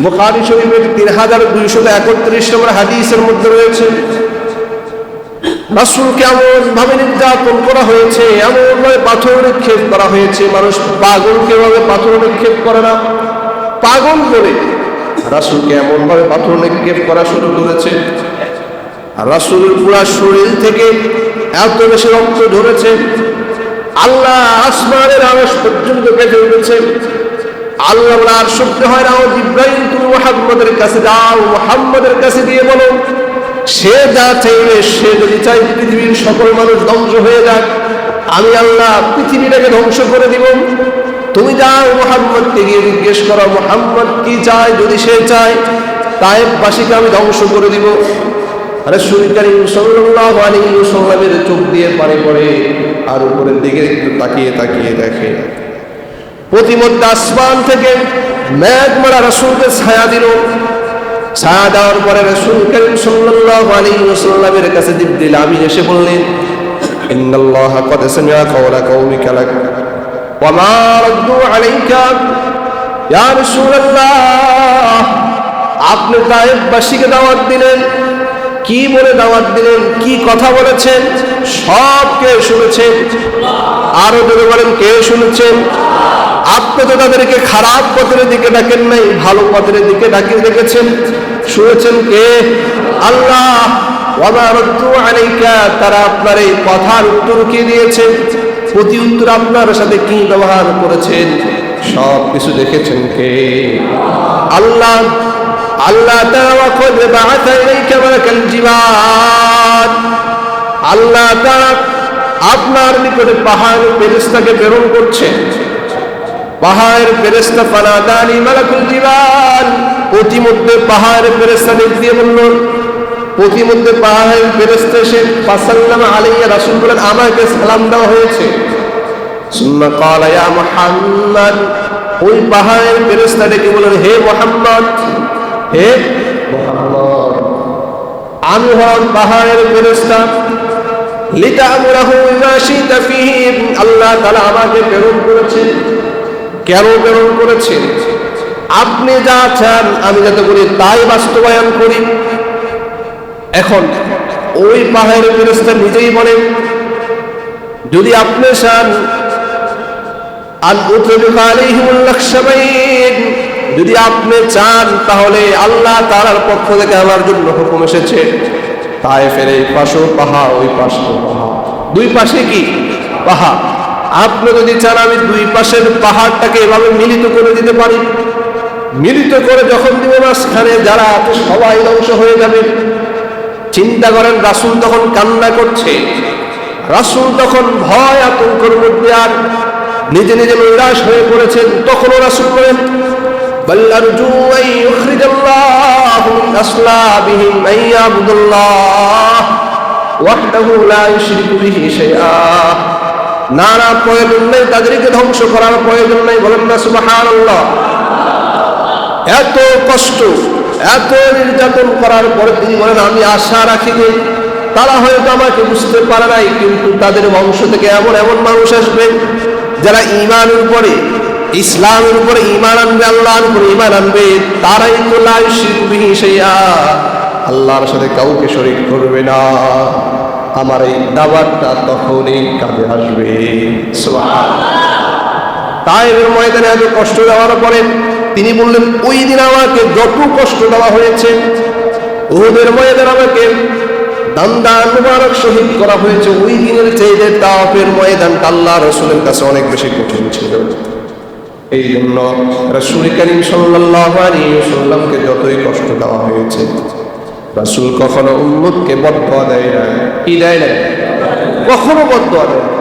বুখারী শরীফের 3231 নম্বর হাদিসের মধ্যে রয়েছে, রাসূলকে এমন ভাবে নির্যাতন করা হয়েছে, এমন ভাবে পাথর নিক্ষেপ করা হয়েছে। মানুষ পাগলকে ভাবে পাথর নিক্ষেপ করে না, পাগল করে রাসূলকে এমন ভাবে পাথর নিক্ষেপ করা শুরু করেছে। আর রাসূলের পুরো শরীর থেকে এত বেশি রক্ত ঝরেছে, আল্লাহ আসমানের আরশ পর্যন্ত কেঁপে উঠেছে। আল্লাহ আর শব্দ হয় না, ও জিবরাইল তুমি মুহাম্মদের কাছে যাও, মুহাম্মদের কাছে দিয়ে বলো সে যা চাইবে, সে যদি চাই পৃথিবীর সকল মানুষ ধ্বংস হয়ে যাক, আমি আল্লাহ পৃথিবীটাকে ধ্বংস করে দিব। তুমি যাও মুহাম্মদকে গিয়ে জিজ্ঞেস করো মুহাম্মদ কি চায়, যদি সে চায় তায়েফবাসীকে আমি ধ্বংস করে দিব। রাসূল করিম সাল্লাল্লাহু আলাইহি ওয়াসাল্লামের চোখ দিয়ে পানি পড়ে, আর উপরের দিকে একটু তাকিয়ে তাকিয়ে দেখে প্রতিমধ্যে আসমান থেকে মেঘ মারা রাসূলকে ছায়া দিল। ছায়া দেওয়ার পরে রাসূল করিম সাল্লাল্লাহু আলাইহি ওয়াসাল্লামের কাছে জিবরিল আমিন এসে বললেন, ইন্নাল্লাহা ক্বাদ সামিআ কাওলা কওমিকা লাক ওয়া মা রাদ্দু আলাইকা। ইয়া রাসূলুল্লাহ, আপনি তায়েফবাসীকে দাওয়াত দিলেন, কি বলে দাওয়াত দিলেন, কি কথা বলেছেন, সব কে শুনেছেন? আরো জোরে বলেন, কে শুনেছেন? আপনি তো তাদেরকে খারাপ পথের দিকে ডাকেন নাই, ভালো পথের দিকে ডাকিয়ে রেখেছেন। শুনেছেন কে? আল্লাহ। ওয়া মা রাদ্দু আলাইকা, তারা আপনার এই কথার উত্তর কি দিয়েছেন, প্রতি উত্তর আপনার সাথে কি ব্যবহার করেছেন, সব কিছু দেখেছেন কে? আল্লাহ। আল্লাহ তাআলা কদ বাআথা ইলাইকা মালাকাল জিবাল, আল্লাহ তাআলা আপনার নিকটে পাহাড়ের ফেরেশতাকে প্রেরণ করছেন। পাহাড়ের ফেরেশতা ফানাদানি মালাকুল জিবাল, প্রতিমধ্যে পাহাড়ের ফেরেশতা দিয়ে বলল, প্রতিমধ্যে পাহাড়ের ফেরেশতা এসে ফাসাল্লামা আলাইহি, রাসূল বলেন আমাকে সালাম দেওয়া হয়েছে। সুম্মা ক্বালা ইয়া মুহাম্মদ, ওই পাহাড়ের ফেরেশতা ডেকে বলেন হে মুহাম্মদ, হে মুহাম্মদ, আমি হলাম পাহাড়ের ফেরেশতা। লিতা'মুরাহু বিমা শি'তা ফীহি, আল্লাহ তাআলা আমাকে প্রেরণ করেছেন। কেন প্রেরণ করেছেন? আপনি যা চান আমি যাতে করি তাই বাস্তবায়ন করি। এখন ওই পাহাড়ের ফেরেশতা নিজেই বলেন, যদি আপনি চান আন উতবিকা আলাইহিমুল লাকশাবাইন, যদি আপনি চান তাহলে আল্লাহ তাআলার পক্ষ থেকে আমার জন্য হুকুম এসেছে, তায়েফের এই পাশেও পাহাড়, ওই পাশেও পাহাড়, দুই পাশে কি পাহাড়। আপনি যদি চান আমি দুই পাশের পাহাড়টাকে এভাবে মিলিত করে দিতে পারি। মিলিত করে যখন দিব মাঝখানে যারা আছে সবাই ধ্বংস হয়ে যাবে। চিন্তা করেন, রাসূল তখন কান্না করছে, রাসূল তখন ভয় আতঙ্কের মধ্যে আর নিজে নিজে নিরাশ হয়ে পড়েছেন। তখনও রাসূল বলেন বাল আরজু আন ইউখরিজাল্লাহু মিন আসলাবিহিম মান ইয়াবুদুল্লাহ ওয়াহদাহু লা ইউশরিকু বিহি শাইআ। না না, প্রয়োজন নেই, তাদেরকে ধ্বংস করার প্রয়োজন নেই। বলেন না সুবহানাল্লাহ। এত কষ্ট, এত নির্যাতন করার পরে তিনি বলেন আমি আশা রাখি যে তারা হয়তো আমাকে বুঝতে পারে নাই, কিন্তু তাদের বংশ থেকে এমন এমন মানুষ আসবে যারা ঈমানের উপরে, ইসলামের উপরে ঈমান আনবে, আল্লাহর উপরে ঈমান আনবে, তারাই তো লা ইউশরিকু বিহি শাইআ, আল্লাহর সাথে কাউকে শরীক করবে না। আমার এই দাওয়াতটা তখনই কাজে আসবে। সুবহানাল্লাহ। তায়েফের ময়দানে এত কষ্ট দেওয়ার পরে তিনি বললেন ওই দিন আমাকে যত কষ্ট দেওয়া হয়েছে, উহুদের ময়দানে আমাকে দান্দান মুবারক শহীদ করা হয়েছে, ওই দিনের চাইতে তায়েফের ময়দানটা আল্লাহ রাসূলের কাছে অনেক বেশি কঠিন ছিল। এই জন্য রাসূল করিম সাল্লাল্লাহু আলাইহি ওয়াসাল্লামকে যতই কষ্ট দেওয়া হয়েছে, রাসূল কখনো উম্মতকে বদদুয়া দেয় না। কি দেয় না? কখনো বদদুয়া দেয় না।